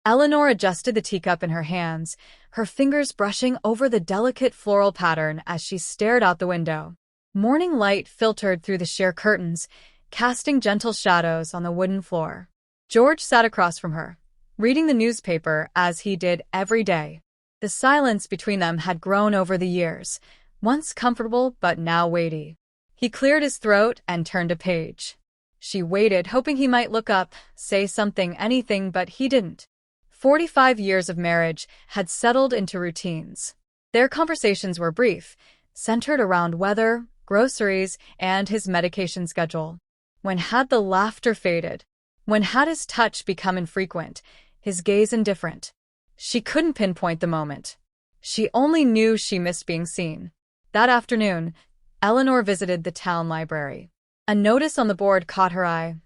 Eleanor adjusted the teacup in her hands, her fingers brushing over the delicate floral pattern as she stared out the window. Morning light filtered through the sheer curtains, casting gentle shadows on the wooden floor. George sat across from her, reading the newspaper as he did every day. The silence between them had grown over the years, once comfortable but now weighty. He cleared his throat and turned a page. She waited, hoping he might look up, say something, anything, but he didn't. 45 years of marriage had settled into routines. Their conversations were brief, centered around weather, groceries, and his medication schedule. When had the laughter faded? When had his touch become infrequent, his gaze indifferent? She couldn't pinpoint the moment. She only knew she missed being seen. That afternoon, Eleanor visited the town library. A notice on the board caught her eye.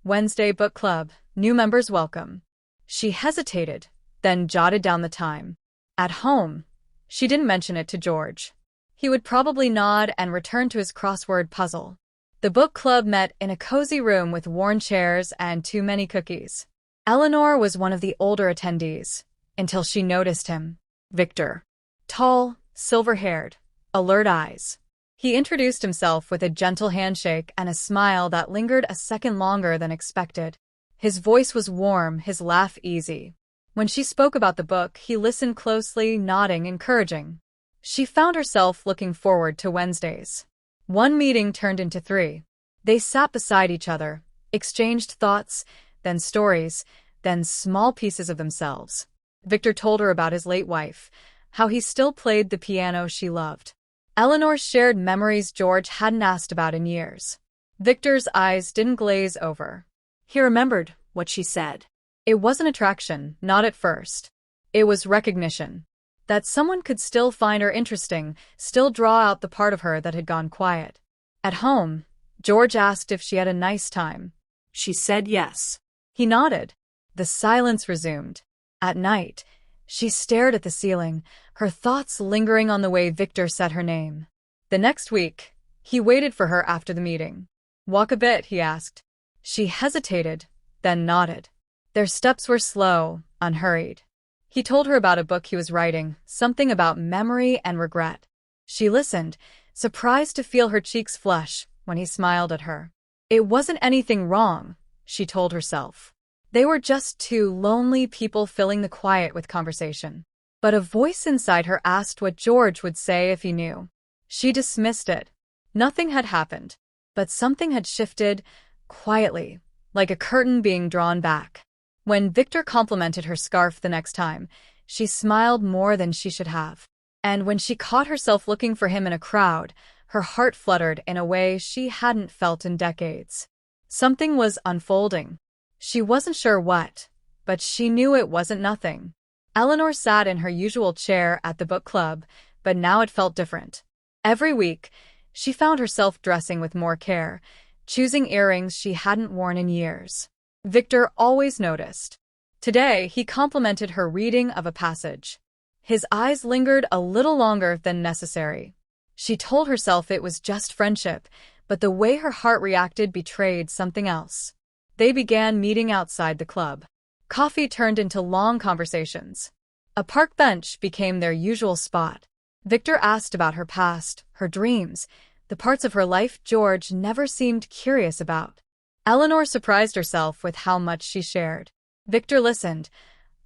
Wednesday Book Club, new members welcome. She hesitated, then jotted down the time. At home, she didn't mention it to George. He would probably nod and return to his crossword puzzle. The book club met in a cozy room with worn chairs and too many cookies. Eleanor was one of the older attendees, until she noticed him. Victor. Tall, silver-haired, alert eyes. He introduced himself with a gentle handshake and a smile that lingered a second longer than expected. His voice was warm, his laugh easy. When she spoke about the book, he listened closely, nodding, encouraging. She found herself looking forward to Wednesdays. One meeting turned into 3. They sat beside each other, exchanged thoughts, then stories, then small pieces of themselves. Victor told her about his late wife, how he still played the piano she loved. Eleanor shared memories George hadn't asked about in years. Victor's eyes didn't glaze over. He remembered what she said. It wasn't attraction, not at first. It was recognition. That someone could still find her interesting, still draw out the part of her that had gone quiet. At home, George asked if she had a nice time. She said yes. He nodded. The silence resumed. At night, she stared at the ceiling, her thoughts lingering on the way Victor said her name. The next week, he waited for her after the meeting. Walk a bit, he asked. She hesitated, then nodded. Their steps were slow, unhurried. He told her about a book he was writing, something about memory and regret. She listened, surprised to feel her cheeks flush when he smiled at her. It wasn't anything wrong, she told herself. They were just 2 lonely people filling the quiet with conversation. But a voice inside her asked what George would say if he knew. She dismissed it. Nothing had happened, but something had shifted, quietly, like a curtain being drawn back. When Victor complimented her scarf the next time, she smiled more than she should have. And when she caught herself looking for him in a crowd, her heart fluttered in a way she hadn't felt in decades. Something was unfolding. She wasn't sure what, but she knew it wasn't nothing. Eleanor sat in her usual chair at the book club, but now it felt different. Every week, she found herself dressing with more care, choosing earrings she hadn't worn in years. Victor always noticed. Today, he complimented her reading of a passage. His eyes lingered a little longer than necessary. She told herself it was just friendship, but the way her heart reacted betrayed something else. They began meeting outside the club. Coffee turned into long conversations. A park bench became their usual spot. Victor asked about her past, her dreams, the parts of her life George never seemed curious about. Eleanor surprised herself with how much she shared. Victor listened,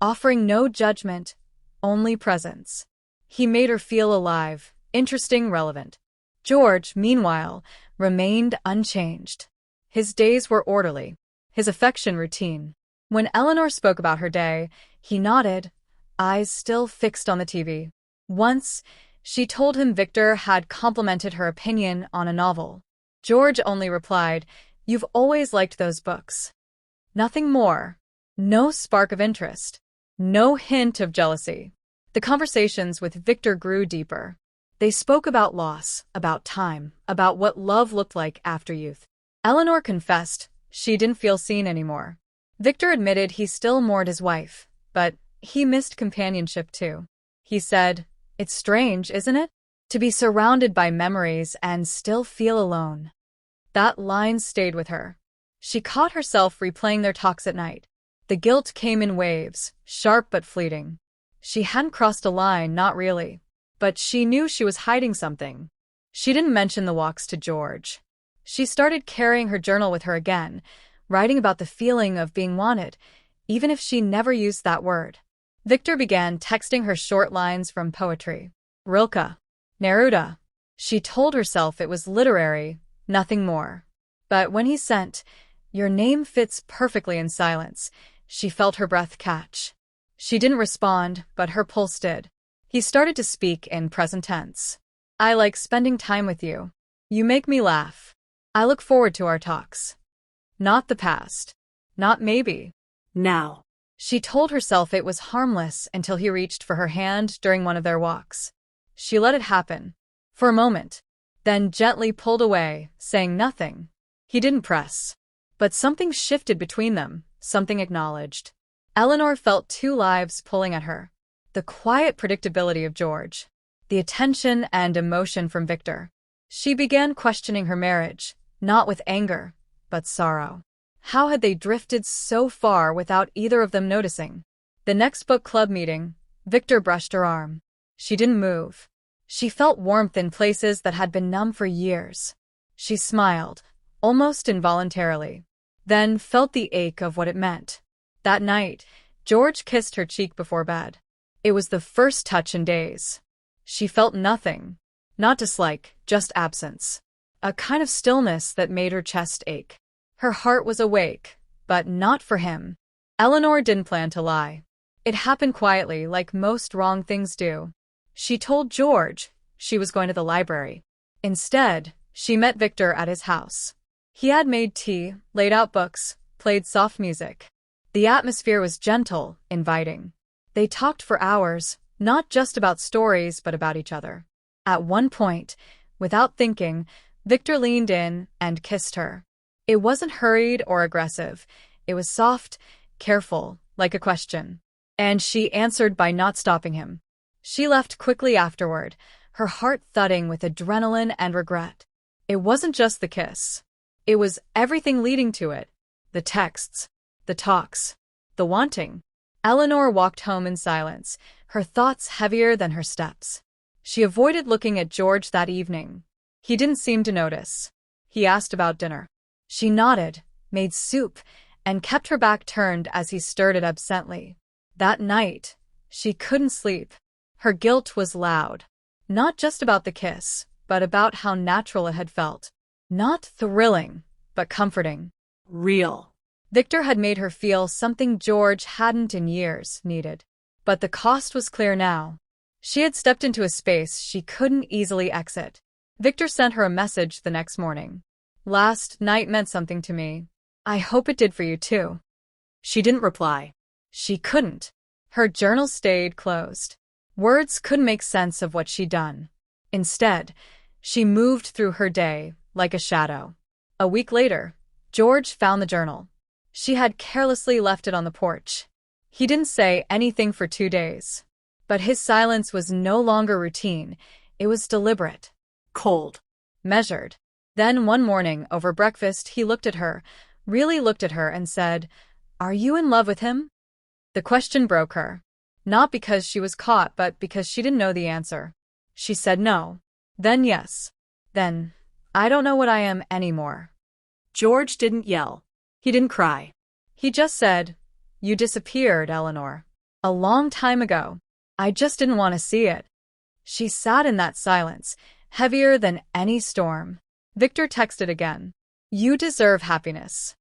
offering no judgment, only presence. He made her feel alive, interesting, relevant. George, meanwhile, remained unchanged. His days were orderly, his affection routine. When Eleanor spoke about her day, he nodded, eyes still fixed on the TV. Once, she told him Victor had complimented her opinion on a novel. George only replied, "You've always liked those books." Nothing more. No spark of interest. No hint of jealousy. The conversations with Victor grew deeper. They spoke about loss, about time, about what love looked like after youth. Eleanor confessed she didn't feel seen anymore. Victor admitted he still mourned his wife, but he missed companionship too. He said, "It's strange, isn't it? To be surrounded by memories and still feel alone." That line stayed with her. She caught herself replaying their talks at night, The guilt came in waves, sharp but fleeting. She hadn't crossed a line, not really. But she knew she was hiding something. She didn't mention the walks to George. She started carrying her journal with her again, writing about the feeling of being wanted, even if she never used that word. Victor began texting her short lines from poetry. Rilke. Neruda. She told herself it was literary, nothing more. But when he sent, "Your name fits perfectly in silence," she felt her breath catch. She didn't respond, but her pulse did. He started to speak in present tense. "I like spending time with you. You make me laugh. I look forward to our talks." Not the past. Not maybe. Now. She told herself it was harmless until he reached for her hand during one of their walks. She let it happen. For a moment. Then gently pulled away, saying nothing. He didn't press. But something shifted between them, something acknowledged. Eleanor felt two lives pulling at her. The quiet predictability of George. The attention and emotion from Victor. She began questioning her marriage, not with anger, but sorrow. How had they drifted so far without either of them noticing? The next book club meeting, Victor brushed her arm. She didn't move. She felt warmth in places that had been numb for years. She smiled, almost involuntarily, then felt the ache of what it meant. That night, George kissed her cheek before bed. It was the first touch in days. She felt nothing. Not dislike, just absence. A kind of stillness that made her chest ache. Her heart was awake, but not for him. Eleanor didn't plan to lie. It happened quietly, like most wrong things do. She told George she was going to the library. Instead, she met Victor at his house. He had made tea, laid out books, played soft music. The atmosphere was gentle, inviting. They talked for hours, not just about stories but about each other. At one point, without thinking, Victor leaned in and kissed her. It wasn't hurried or aggressive. It was soft, careful, like a question. And she answered by not stopping him. She left quickly afterward, her heart thudding with adrenaline and regret. It wasn't just the kiss. It was everything leading to it. The texts, the talks, the wanting. Eleanor walked home in silence, her thoughts heavier than her steps. She avoided looking at George that evening. He didn't seem to notice. He asked about dinner. She nodded, made soup, and kept her back turned as he stirred it absently. That night, she couldn't sleep. Her guilt was loud. Not just about the kiss, but about how natural it had felt. Not thrilling, but comforting. Real. Victor had made her feel something George hadn't in years needed. But the cost was clear now. She had stepped into a space she couldn't easily exit. Victor sent her a message the next morning. "Last night meant something to me. I hope it did for you too." She didn't reply. She couldn't. Her journal stayed closed. Words couldn't make sense of what she'd done. Instead, she moved through her day like a shadow. A week later, George found the journal. She had carelessly left it on the porch. He didn't say anything for 2 days. But his silence was no longer routine. It was deliberate. Cold. Measured. Then one morning, over breakfast, he looked at her, really looked at her and said, "Are you in love with him?" The question broke her. Not because she was caught, but because she didn't know the answer. She said no. Then yes. Then, "I don't know what I am anymore." George didn't yell. He didn't cry. He just said, "You disappeared, Eleanor. A long time ago. I just didn't want to see it." She sat in that silence, heavier than any storm. Victor texted again. "You deserve happiness."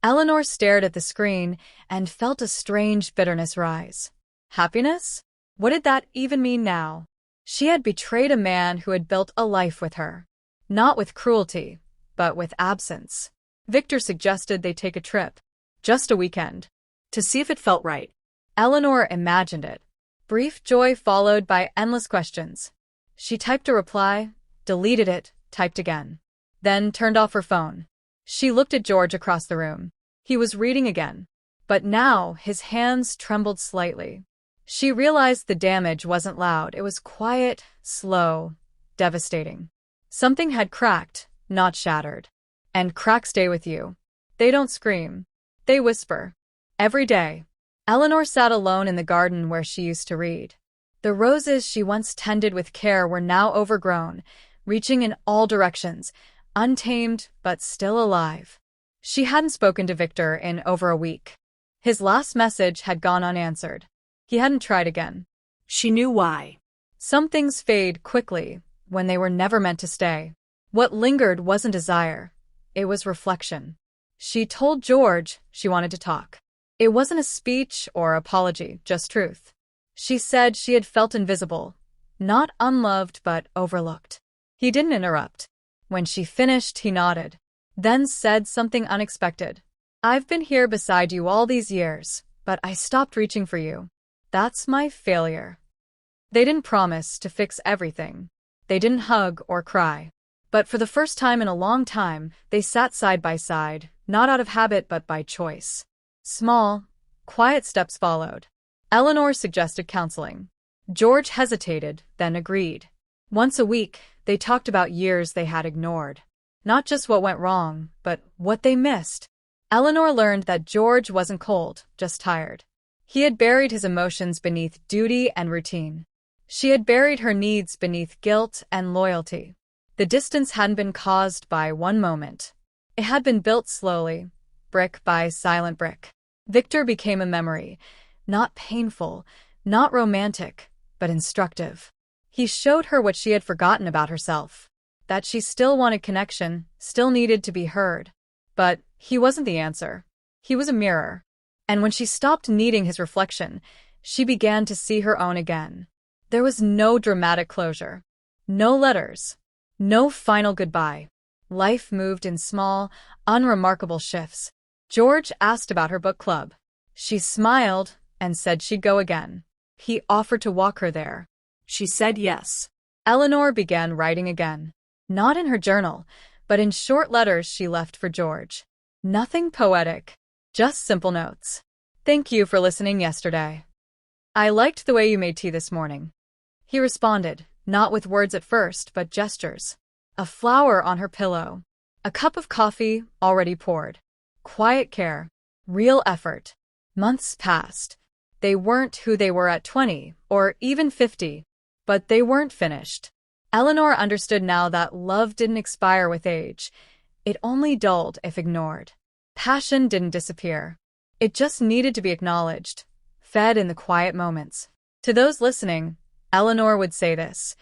Eleanor stared at the screen and felt a strange bitterness rise. Happiness? What did that even mean now? She had betrayed a man who had built a life with her. Not with cruelty, but with absence. Victor suggested they take a trip. Just a weekend. To see if it felt right. Eleanor imagined it. Brief joy followed by endless questions. She typed a reply, deleted it, typed again. Then turned off her phone. She looked at George across the room. He was reading again. But now his hands trembled slightly. She realized the damage wasn't loud. It was quiet, slow, devastating. Something had cracked, not shattered. And cracks stay with you. They don't scream. They whisper. Every day, Eleanor sat alone in the garden where she used to read. The roses she once tended with care were now overgrown, reaching in all directions, untamed but still alive. She hadn't spoken to Victor in over a week. His last message had gone unanswered. He hadn't tried again. She knew why. Some things fade quickly when they were never meant to stay. What lingered wasn't desire. It was reflection. She told George she wanted to talk. It wasn't a speech or apology, just truth. She said she had felt invisible, not unloved but overlooked. He didn't interrupt. When she finished, he nodded, then said something unexpected. I've been here beside you all these years, but I stopped reaching for you. That's my failure. They didn't promise to fix everything. They didn't hug or cry. But for the first time in a long time, they sat side by side, not out of habit but by choice. Small, quiet steps followed. Eleanor suggested counseling. George hesitated, then agreed. Once a week, they talked about years they had ignored. Not just what went wrong, but what they missed. Eleanor learned that George wasn't cold, just tired. He had buried his emotions beneath duty and routine. She had buried her needs beneath guilt and loyalty. The distance hadn't been caused by one moment. It had been built slowly, brick by silent brick. Victor became a memory, not painful, not romantic, but instructive. He showed her what she had forgotten about herself, that she still wanted connection, still needed to be heard. But he wasn't the answer. He was a mirror. And when she stopped needing his reflection, she began to see her own again. There was no dramatic closure, no letters, no final goodbye. Life moved in small, unremarkable shifts. George asked about her book club. She smiled and said she'd go again. He offered to walk her there. She said yes. Eleanor began writing again. Not in her journal, but in short letters she left for George. Nothing poetic, just simple notes. Thank you for listening yesterday. I liked the way you made tea this morning. He responded, not with words at first, but gestures. A flower on her pillow. A cup of coffee already poured. Quiet care. Real effort. Months passed. They weren't who they were at 20, or even 50. But they weren't finished. Eleanor understood now that love didn't expire with age. It only dulled if ignored. Passion didn't disappear. It just needed to be acknowledged, fed in the quiet moments. To those listening, Eleanor would say this: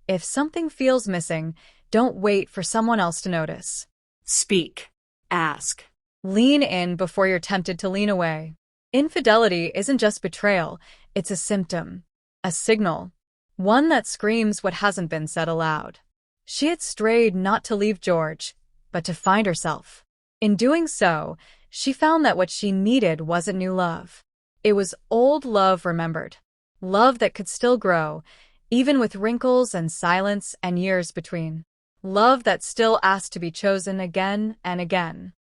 if something feels missing, don't wait for someone else to notice. Speak. Ask. Lean in before you're tempted to lean away. Infidelity isn't just betrayal, it's a symptom, a signal, one that screams what hasn't been said aloud. She had strayed not to leave George, but to find herself. In doing so, she found that what she needed wasn't new love. It was old love remembered. Love that could still grow, even with wrinkles and silence and years between. Love that still asked to be chosen again and again.